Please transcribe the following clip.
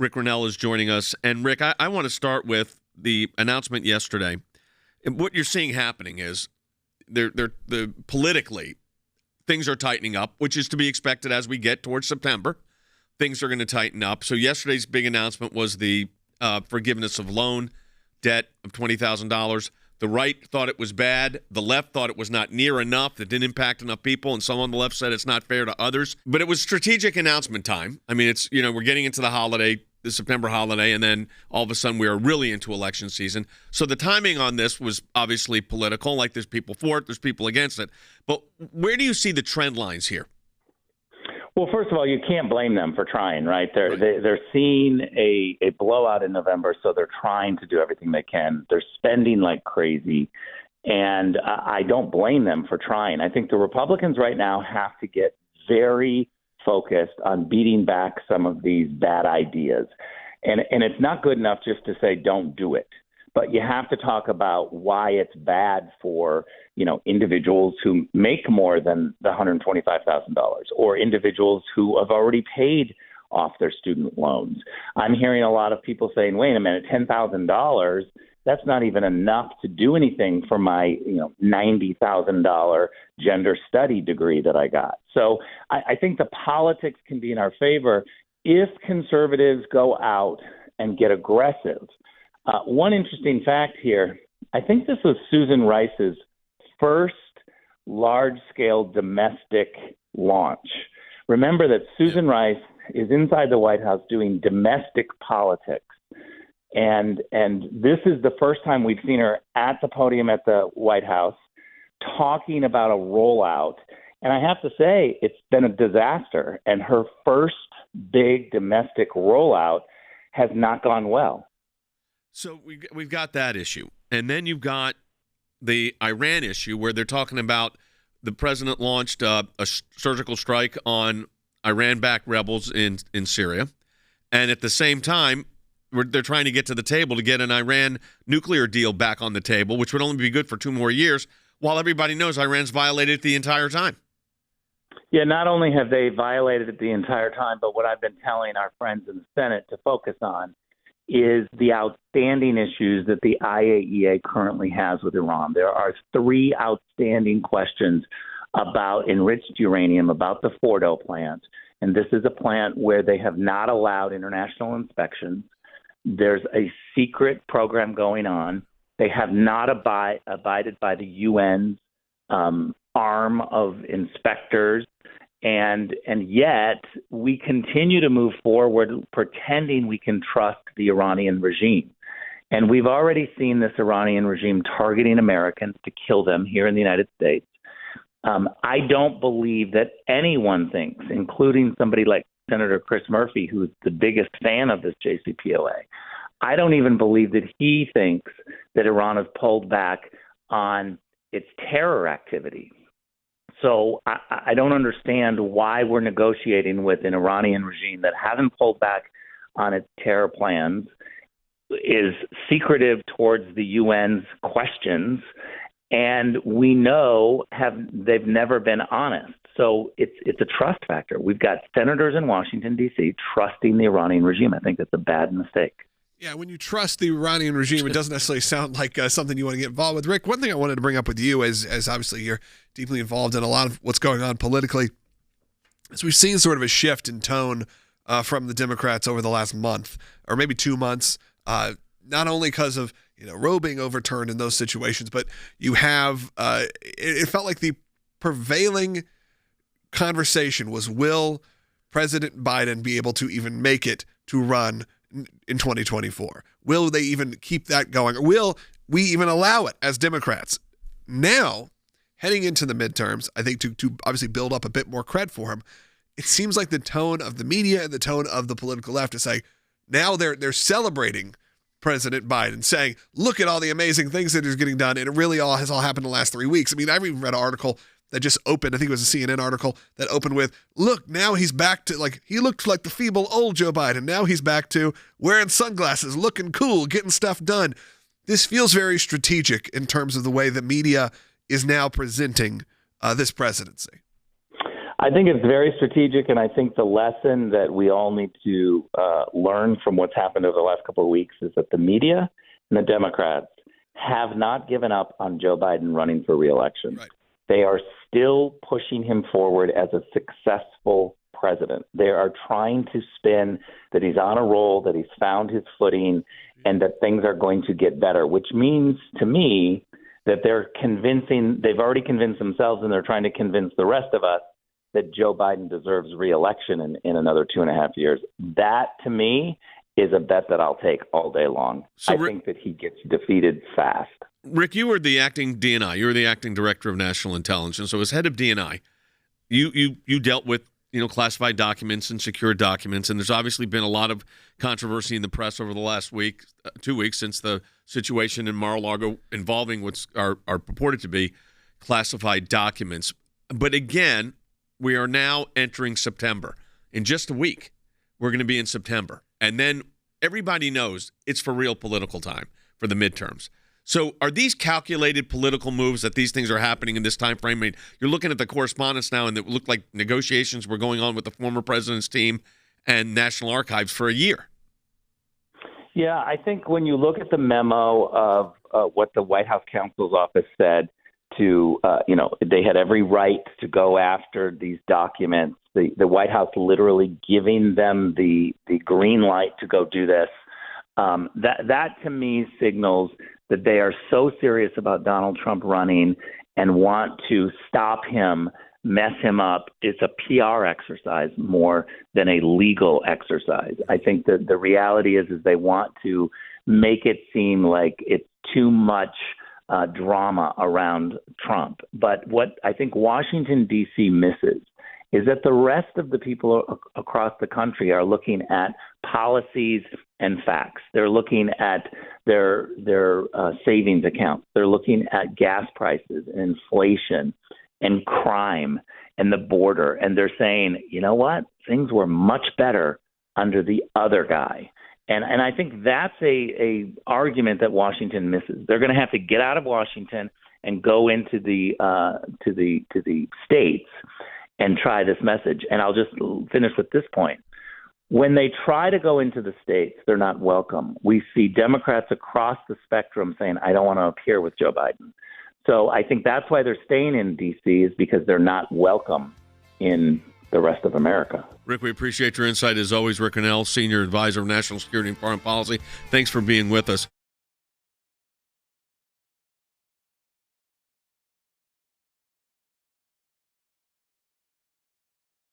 Rick Grenell is joining us. And, Rick, I want to start with the announcement yesterday. And what you're seeing happening is politically, things are tightening up, which is to be expected as we get towards September. Things are going to tighten up. So yesterday's big announcement was the forgiveness of loan debt of $20,000. The right thought it was bad. The left thought it was not near enough. That didn't impact enough people. And some on the left said it's not fair to others. But it was strategic announcement time. I mean, it's, we're getting into the September holiday, and then all of a sudden we are really into election season. So the timing on this was obviously political. Like, there's people for it, there's people against it. But where do you see the trend lines here? Well, first of all, you can't blame them for trying, right? They're seeing a blowout in November, so they're trying to do everything they can. They're spending like crazy, and I don't blame them for trying. I think the Republicans right now have to get very focused on beating back some of these bad ideas. And it's not good enough just to say don't do it. But you have to talk about why it's bad for, individuals who make more than the $125,000 or individuals who have already paid off their student loans. I'm hearing a lot of people saying, wait a minute, $10,000, that's not even enough to do anything for my, $90,000 gender study degree that I got. So I think the politics can be in our favor if conservatives go out and get aggressive. One interesting fact here, I think this was Susan Rice's first large-scale domestic launch. Remember that Susan Rice is inside the White House doing domestic politics. And this is the first time we've seen her at the podium at the White House talking about a rollout. And I have to say, it's been a disaster. And her first big domestic rollout has not gone well. So we've got that issue. And then you've got the Iran issue where they're talking about the president launched a surgical strike on Iran-backed rebels in Syria. And at the same time, they're trying to get to the table to get an Iran nuclear deal back on the table, which would only be good for 2 more years, while everybody knows Iran's violated it the entire time. Yeah, not only have they violated it the entire time, but what I've been telling our friends in the Senate to focus on is the outstanding issues that the IAEA currently has with Iran. There are 3 outstanding questions about enriched uranium, about the Fordo plant. And this is a plant where they have not allowed international inspections. There's a secret program going on. They have not abided by the UN's arm of inspectors. And yet we continue to move forward pretending we can trust the Iranian regime. And we've already seen this Iranian regime targeting Americans to kill them here in the United States. I don't believe that anyone thinks, including somebody like Senator Chris Murphy, who's the biggest fan of this JCPOA, I don't even believe that he thinks that Iran has pulled back on its terror activity. So I don't understand why we're negotiating with an Iranian regime that hasn't pulled back on its terror plans, is secretive towards the UN's questions, and we know they've never been honest. So it's a trust factor. We've got senators in Washington, D.C. trusting the Iranian regime. I think that's a bad mistake. Yeah, when you trust the Iranian regime, it doesn't necessarily sound like something you want to get involved with. Rick, one thing I wanted to bring up with you, as obviously you're deeply involved in a lot of what's going on politically, is we've seen sort of a shift in tone from the Democrats over the last month, or maybe 2 months, not only because of Roe being overturned in those situations, but you have it felt like the prevailing conversation was, will President Biden be able to even make it to run in 2024? Will they even keep that going? Or will we even allow it as Democrats? Now, heading into the midterms, I think to obviously build up a bit more cred for him, it seems like the tone of the media and the tone of the political left is saying, now they're celebrating President Biden, saying, look at all the amazing things that he's getting done, and it really has all happened in the last 3 weeks. I mean, I've even read an article that just opened, I think it was a CNN article that opened with, look, now he's back to, he looked like the feeble old Joe Biden. Now he's back to wearing sunglasses, looking cool, getting stuff done. This feels very strategic in terms of the way the media is now presenting this presidency. I think it's very strategic, and I think the lesson that we all need to learn from what's happened over the last couple of weeks is that the media and the Democrats have not given up on Joe Biden running for re-election. Right. They are still pushing him forward as a successful president. They are trying to spin that he's on a roll, that he's found his footing, and that things are going to get better, which means to me that they've already convinced themselves, and they're trying to convince the rest of us that Joe Biden deserves re-election in another 2.5 years. That, to me, is a bet that I'll take all day long. So, I think that he gets defeated fast. Rick, you were the acting DNI. You were the acting director of national intelligence. So as head of DNI, you dealt with classified documents and secure documents, and there's obviously been a lot of controversy in the press over the last 2 weeks since the situation in Mar-a-Lago involving what are purported to be classified documents. But again, we are now entering September. In just a week, we're going to be in September. And then everybody knows it's for real political time for the midterms. So are these calculated political moves that these things are happening in this time frame? I mean, you're looking at the correspondence now, and it looked like negotiations were going on with the former president's team and National Archives for a year. Yeah, I think when you look at the memo of what the White House counsel's office said to, they had every right to go after these documents. The White House literally giving them the green light to go do this. That to me signals that they are so serious about Donald Trump running and want to stop him, mess him up. It's a PR exercise more than a legal exercise. I think that the reality is they want to make it seem like it's too much drama around Trump. But what I think Washington, D.C. misses is that the rest of the people across the country are looking at policies and facts. They're looking at their savings accounts. They're looking at gas prices and inflation and crime and the border. And they're saying, you know what? Things were much better under the other guy. And I think that's a argument that Washington misses. They're going to have to get out of Washington and go into the states and try this message. And I'll just finish with this point. When they try to go into the states, they're not welcome. We see Democrats across the spectrum saying, I don't want to appear with Joe Biden. So I think that's why they're staying in D.C. is because they're not welcome in the rest of America. Rick, we appreciate your insight as always. Rick Grenell, Senior Advisor of National Security and Foreign Policy. Thanks for being with us.